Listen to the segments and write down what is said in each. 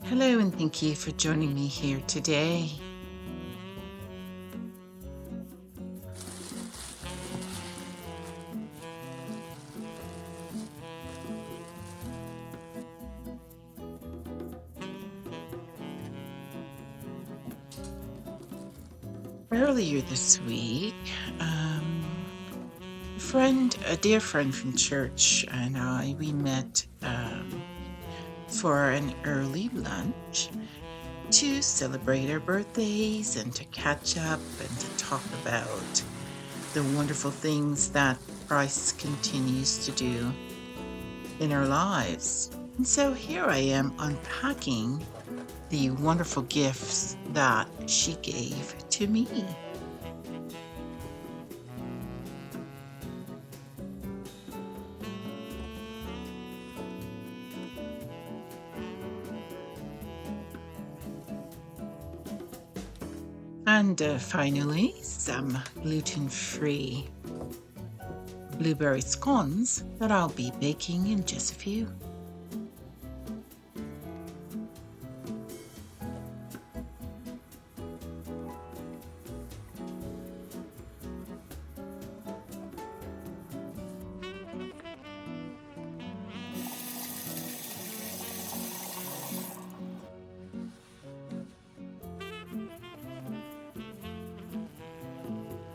Hello, and thank you for joining me here today. Earlier this week, a dear friend from church, and we met for an early lunch to celebrate our birthdays and to catch up and to talk about the wonderful things that Christ continues to do in our lives. And so here I am unpacking the wonderful gifts that she gave to me. And finally, some gluten-free blueberry scones that I'll be baking in just a few.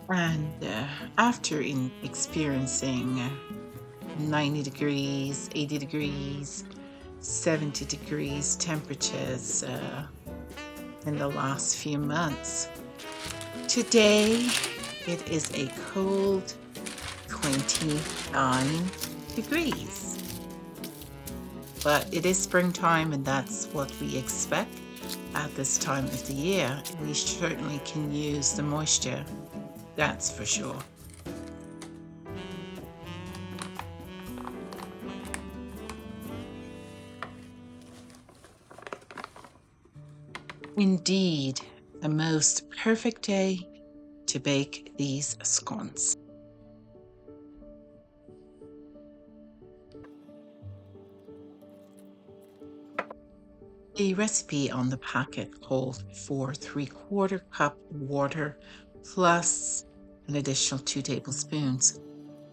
And after experiencing 90 degrees, 80 degrees, 70 degrees temperatures in the last few months, today it is a cold 29 degrees. But it is springtime, and that's what we expect at this time of the year. We certainly can use the moisture, that's for sure. Indeed, a most perfect day to bake these scones. The recipe on the packet called for 3/4 cup water plus an additional 2 tablespoons.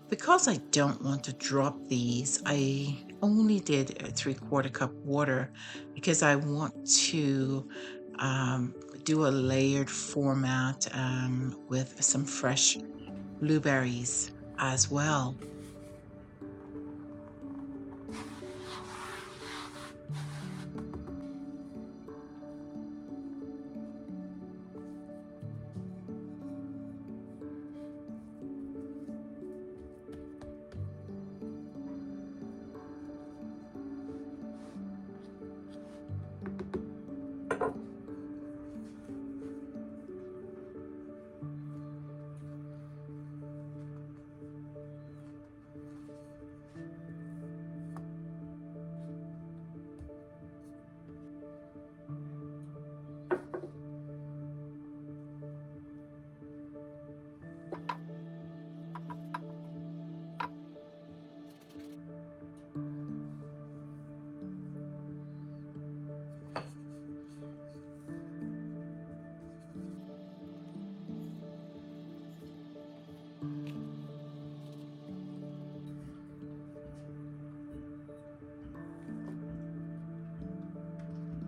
Because I don't want to drop these, I only did a 3/4 cup water because I want to do a layered format with some fresh blueberries as well.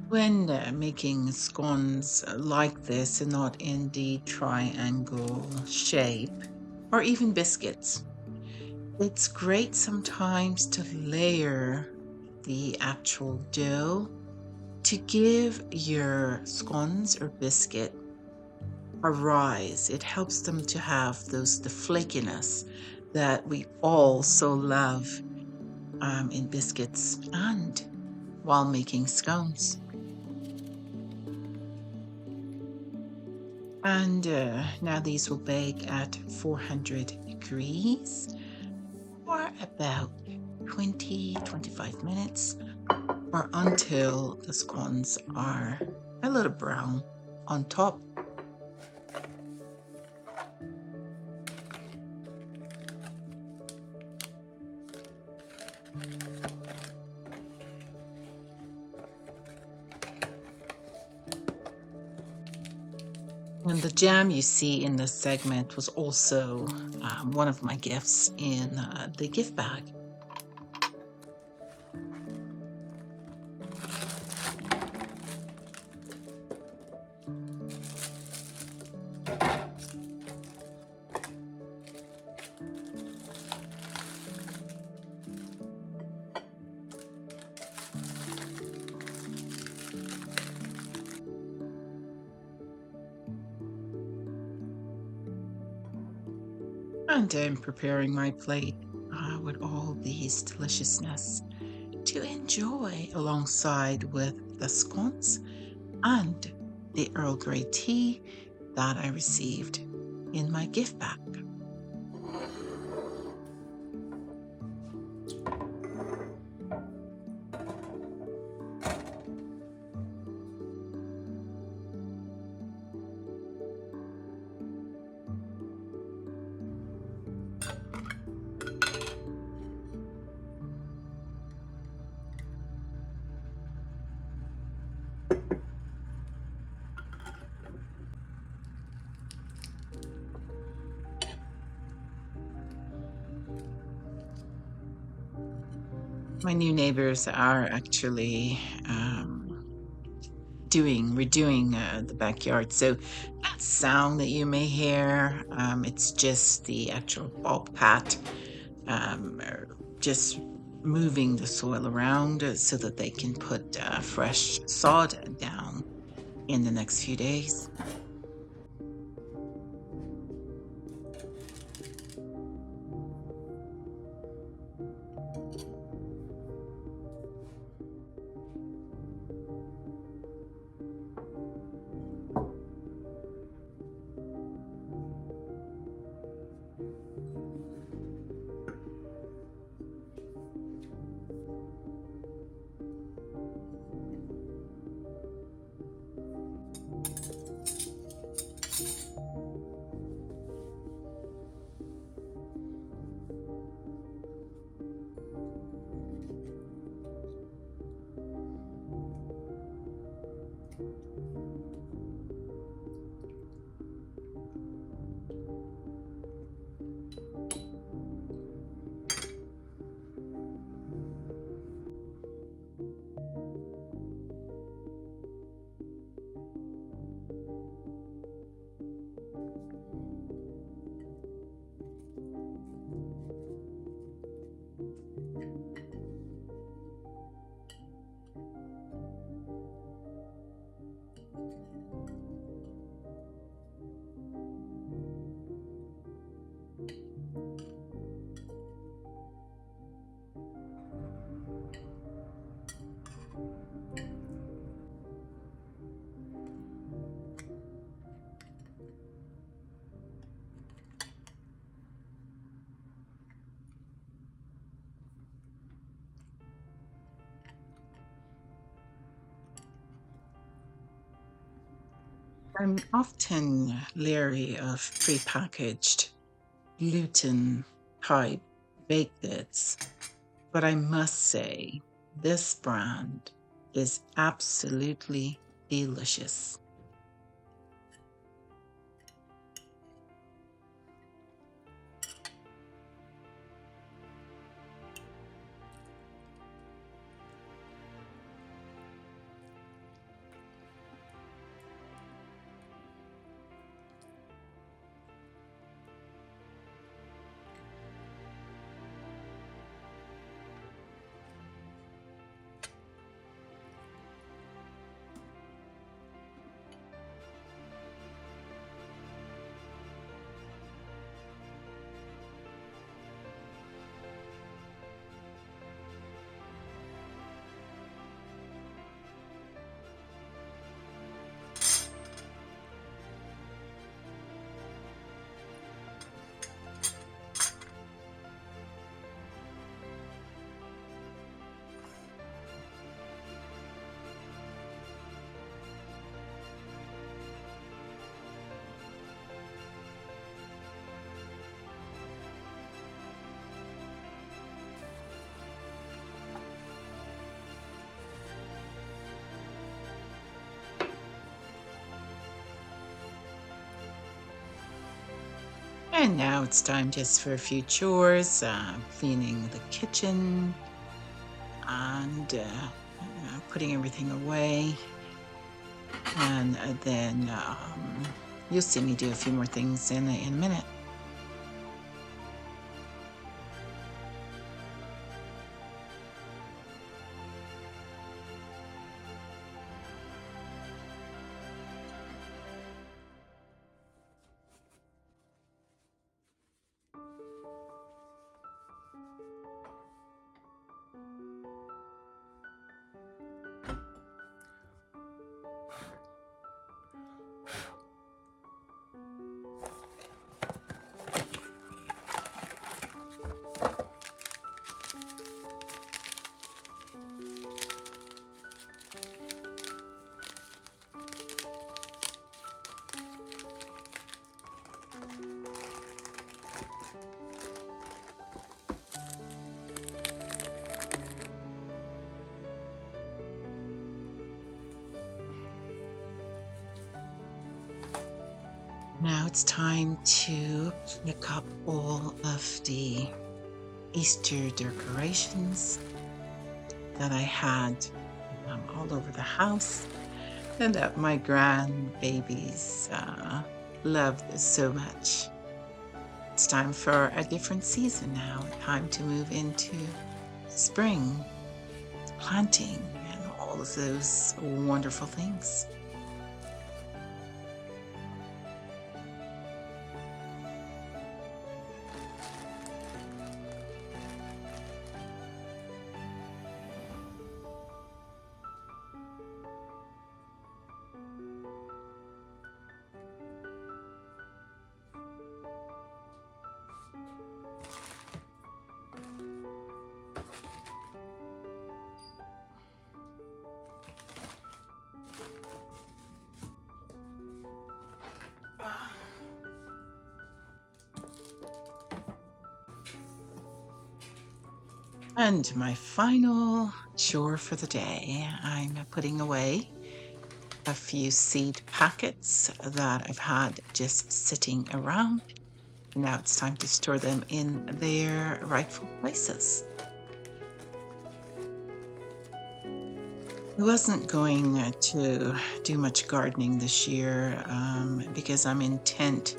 When making scones like this and not in the triangle shape, or even biscuits, it's great sometimes to layer the actual dough to give your scones or biscuit a rise. It helps them to have the flakiness that we all so love in biscuits and while making scones. And now these will bake at 400 degrees for about 20-25 minutes, or until the scones are a little brown on top. And the jam you see in this segment was also one of my gifts in the gift bag. And I'm preparing my plate with all these deliciousness to enjoy alongside with the scones and the Earl Grey tea that I received in my gift bag. My new neighbors are actually redoing the backyard. So that sound that you may hear, it's just the actual bobcat just moving the soil around so that they can put fresh sod down in the next few days. I'm often leery of prepackaged gluten type baked goods, but I must say this brand is absolutely delicious. And now it's time just for a few chores, cleaning the kitchen and putting everything away. And then you'll see me do a few more things in a minute. Now it's time to pick up all of the Easter decorations that I had all over the house and that my grandbabies loved so much. It's time for a different season now, time to move into spring, planting, and all of those wonderful things. And my final chore for the day, I'm putting away a few seed packets that I've had just sitting around. Now it's time to store them in their rightful places. I wasn't going to do much gardening this year because I'm intent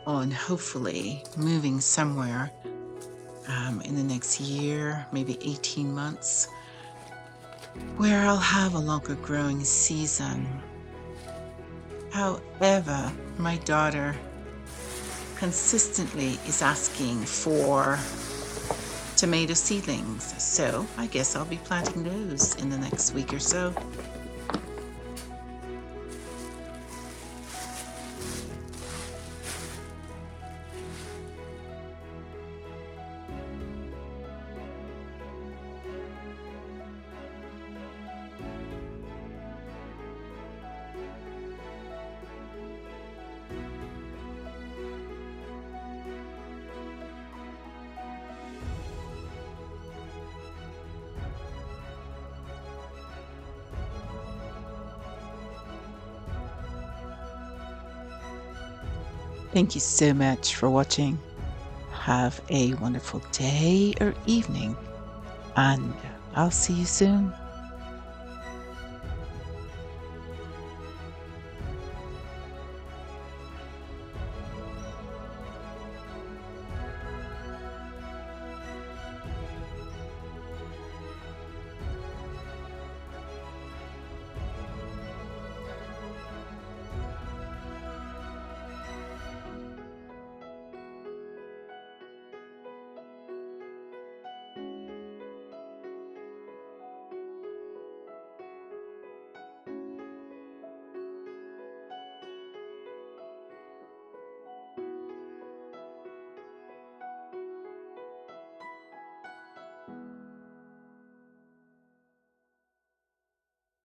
on hopefully moving somewhere in the next year, maybe 18 months, where I'll have a longer growing season. However, my daughter consistently is asking for tomato seedlings, so I guess I'll be planting those in the next week or so. Thank you so much for watching. Have a wonderful day or evening, and I'll see you soon.